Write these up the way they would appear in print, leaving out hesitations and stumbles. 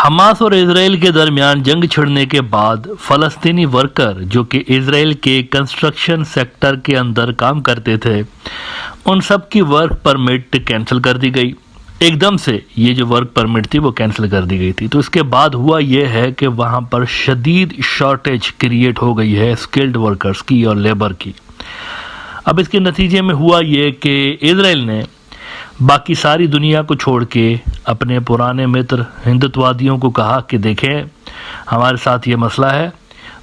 Hamas اور اسرائیل کے درمیان جنگ چھڑنے کے بعد فلسطینی ورکر جو کہ اسرائیل کے کنسٹرکشن سیکٹر کے اندر کام کرتے تھے ان سب کی ورک پرمٹ کینسل کر دی گئی. ایک دم سے یہ جو ورک پرمٹ تھی وہ کینسل کر دی گئی تھی. تو اس کے بعد ہوا یہ ہے کہ وہاں پر شدید شارٹیج کریٹ ہو گئی ہے اسکلڈ ورکرز کی اور لیبر کی. اب اس کے نتیجے میں ہوا یہ کہ اسرائیل نے باقی ساری دنیا کو چھوڑ کے اپنے پرانے متر ہندوتوادیوں کو کہا کہ دیکھیں ہمارے ساتھ یہ مسئلہ ہے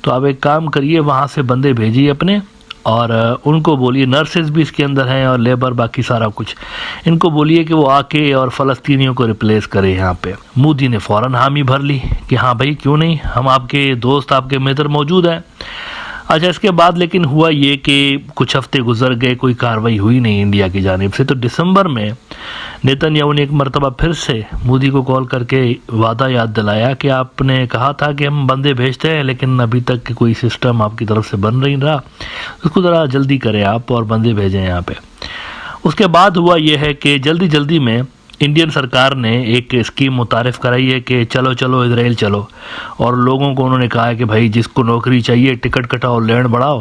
تو آپ ایک کام کریے وہاں سے بندے بھیجیے اپنے اور ان کو بولیے نرسز بھی اس کے اندر ہیں اور لیبر باقی سارا کچھ ان کو بولیے کہ وہ آ کے اور فلسطینیوں کو ریپلیس کرے یہاں پہ. مودی نے فوراً حامی بھر لی کہ ہاں بھائی کیوں نہیں, ہم آپ کے دوست آپ کے متر موجود ہیں. اچھا اس کے بعد لیکن ہوا یہ کہ کچھ ہفتے گزر گئے, کوئی کارروائی ہوئی نہیں انڈیا کی جانب سے. تو دسمبر میں نیتن یاہو نے ایک مرتبہ پھر سے مودی کو کال کر کے وعدہ یاد دلایا کہ آپ نے کہا تھا کہ ہم بندے بھیجتے ہیں لیکن ابھی تک کوئی سسٹم آپ کی طرف سے بن نہیں رہا, اس کو ذرا جلدی کریں آپ اور بندے بھیجیں یہاں پہ. اس کے بعد ہوا یہ ہے کہ جلدی میں انڈین سرکار نے ایک اسکیم متعارف کرائی ہے کہ چلو اسرائیل چلو, اور لوگوں کو انہوں نے کہا ہے کہ بھائی جس کو نوکری چاہیے ٹکٹ کٹاؤ لینڈ بڑھاؤ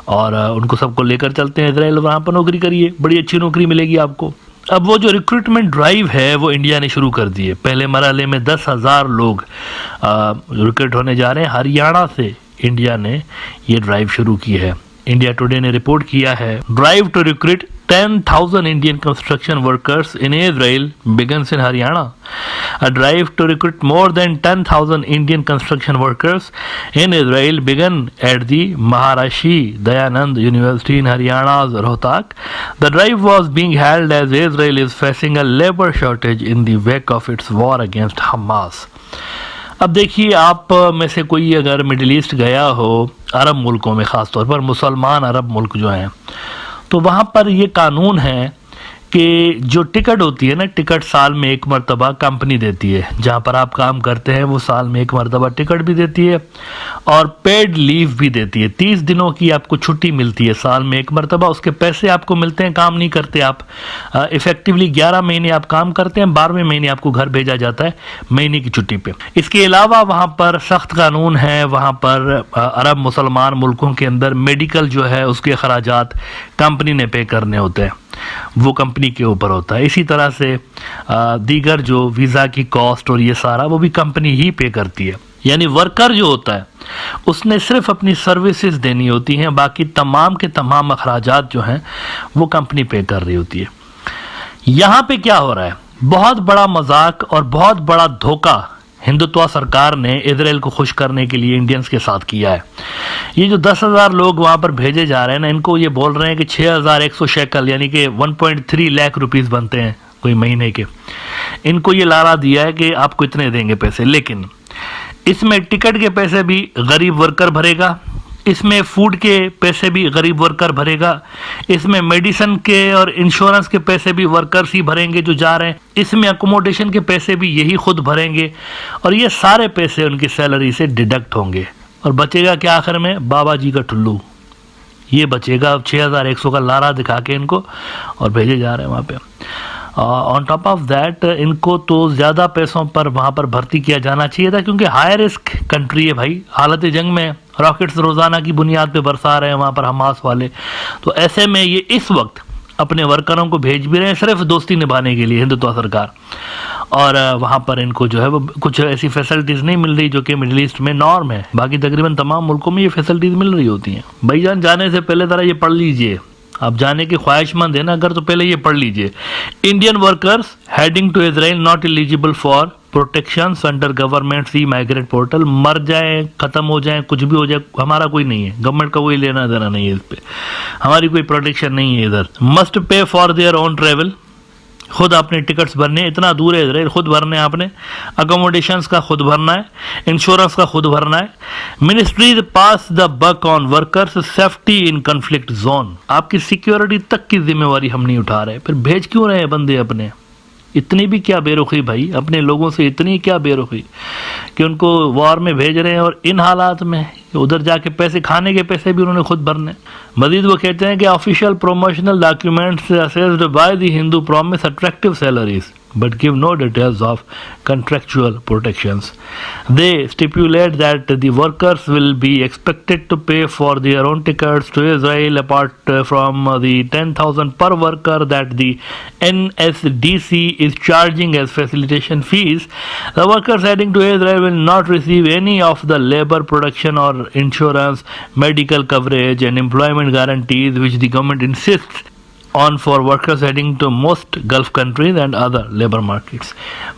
اور ان کو سب کو لے کر چلتے ہیں اسرائیل, وہاں پر نوکری کریے, بڑی اچھی نوکری ملے گی آپ کو. اب وہ جو ریکروٹمنٹ ڈرائیو ہے وہ انڈیا نے شروع کر دی ہے. پہلے مرحلے میں 10,000 لوگ ریکروٹ ہونے جا رہے ہیں. ہریانہ سے انڈیا نے یہ ڈرائیو شروع کی ہے. انڈیا ٹوڈے نے رپورٹ کیا ہے drive to recruit 10,000 Indian construction workers in Israel begins in Haryana. A drive to recruit more than 10,000 Indian construction workers in Israel began at the Maharishi Dayanand University in Haryana's Rohtak. The drive was being held as Israel is facing a labor shortage in the wake of its war against Hamas. اب دیکھیے آپ میں سے کوئی اگر middle asset گیا ہو عرب ملکوں میں, خاص طور پر مسلمان عرب ملک جو ہیں, تو وہاں پر یہ قانون ہے کہ جو ٹکٹ ہوتی ہے نا, ٹکٹ سال میں ایک مرتبہ کمپنی دیتی ہے, جہاں پر آپ کام کرتے ہیں وہ سال میں ایک مرتبہ ٹکٹ بھی دیتی ہے اور پیڈ لیو بھی دیتی ہے. 30 دنوں کی آپ کو چھٹی ملتی ہے سال میں ایک مرتبہ, اس کے پیسے آپ کو ملتے ہیں, کام نہیں کرتے آپ. ایفیکٹیولی 11 مہینے آپ کام کرتے ہیں, 12ویں مہینے آپ کو گھر بھیجا جاتا ہے مہینے کی چھٹی پہ. اس کے علاوہ وہاں پر سخت قانون ہے, وہاں پر عرب مسلمان ملکوں کے اندر میڈیکل جو ہے اس کے اخراجات کمپنی نے پے کرنے ہوتے ہیں, وہ کمپنی کے اوپر ہوتا ہے. اسی طرح سے دیگر جو ویزا کی کاسٹ اور یہ سارا وہ بھی کمپنی ہی پے کرتی ہے. یعنی ورکر جو ہوتا ہے اس نے صرف اپنی سروسز دینی ہوتی ہیں, باقی تمام کے تمام اخراجات جو ہیں وہ کمپنی پے کر رہی ہوتی ہے. یہاں پہ کیا ہو رہا ہے, بہت بڑا مذاق اور بہت بڑا دھوکہ ہندوتوا سرکار نے اسرائیل کو خوش کرنے کے لیے انڈینز کے ساتھ کیا ہے. یہ جو 10,000 لوگ وہاں پر بھیجے جا رہے ہیں نا, ان کو یہ بول رہے ہیں کہ 6,100 شیکل یعنی کہ 1.3 لاکھ روپیز بنتے ہیں کوئی مہینے کے, ان کو یہ لارا دیا ہے کہ آپ کو اتنے دیں گے پیسے. لیکن اس میں ٹکٹ کے پیسے بھی غریب ورکر بھرے گا, اس میں فوڈ کے پیسے بھی غریب ورکر بھرے گا, اس میں میڈیسن کے اور انشورنس کے پیسے بھی ورکرز ہی بھریں گے جو جا رہے ہیں, اس میں اکوموڈیشن کے پیسے بھی یہی خود بھریں گے, اور یہ سارے پیسے ان کی سیلری سے ڈیڈکٹ ہوں گے. اور بچے گا کیا آخر میں, بابا جی کا ٹھلو, یہ بچے گا 6,100 کا لارا دکھا کے ان کو اور بھیجے جا رہے ہیں وہاں پہ. On top of that in کو تو زیادہ پیسوں پر وہاں پر بھرتی کیا جانا چاہیے تھا, کیونکہ ہائی رسک کنٹری ہے بھائی, حالت جنگ میں راکٹس روزانہ کی بنیاد پہ برسا رہے ہیں وہاں پر حماس والے. تو ایسے میں یہ اس وقت اپنے ورکروں کو بھیج بھی رہے ہیں صرف دوستی نبھانے کے لیے ہندوتوا سرکار, اور وہاں پر ان کو جو ہے وہ کچھ ایسی فیسلٹیز نہیں مل رہی جو کہ مڈل ایسٹ میں نارم ہے. باقی تقریباً تمام ملکوں میں یہ فیسلٹیز مل رہی ہوتی ہیں. بھائی جان جانے سے پہلے ذرا یہ پڑھ لیجئے, آپ جانے کی خواہش مند ہیں نا اگر, تو پہلے یہ پڑھ لیجئے. Indian workers heading to Israel not eligible for protections under government C migrate portal. مر جائیں, ختم ہو جائیں, کچھ بھی ہو جائے, ہمارا کوئی نہیں ہے, گورنمنٹ کا کوئی لینا دینا نہیں ہے اس پہ, ہماری کوئی پروٹیکشن نہیں ہے ادھر. Must pay for their own travel, خود اپنے ٹکٹس بھرنے, اتنا دور ہے اسرائیل خود بھرنے آپ نے, اکوموڈیشنز کا خود بھرنا ہے, انشورنس کا خود بھرنا ہے. منسٹریز پاس دا بک آن ورکرز سیفٹی ان کنفلکٹ زون, آپ کی سیکیورٹی تک کی ذمہ داری ہم نہیں اٹھا رہے, پھر بھیج کیوں رہے ہیں بندے اپنے. اتنی بھی کیا بے رخی بھائی, اپنے لوگوں سے اتنی کیا بے رخی کہ ان کو وار میں بھیج رہے ہیں, اور ان حالات میں ادھر جا کے پیسے, کھانے کے پیسے بھی انہوں نے خود بھرنے. مزید وہ کہتے ہیں کہ official promotional documents assessed by the Hindu promise attractive salaries. but give no details of contractual protections. They stipulate that the workers will be expected to pay for their own tickets to Israel apart from the 10,000 per worker that the NSDC is charging as facilitation fees. The workers heading to Israel will not receive any of the labor protection or insurance, medical coverage and employment guarantees which the government insists on for workers heading to most Gulf countries and other labor markets.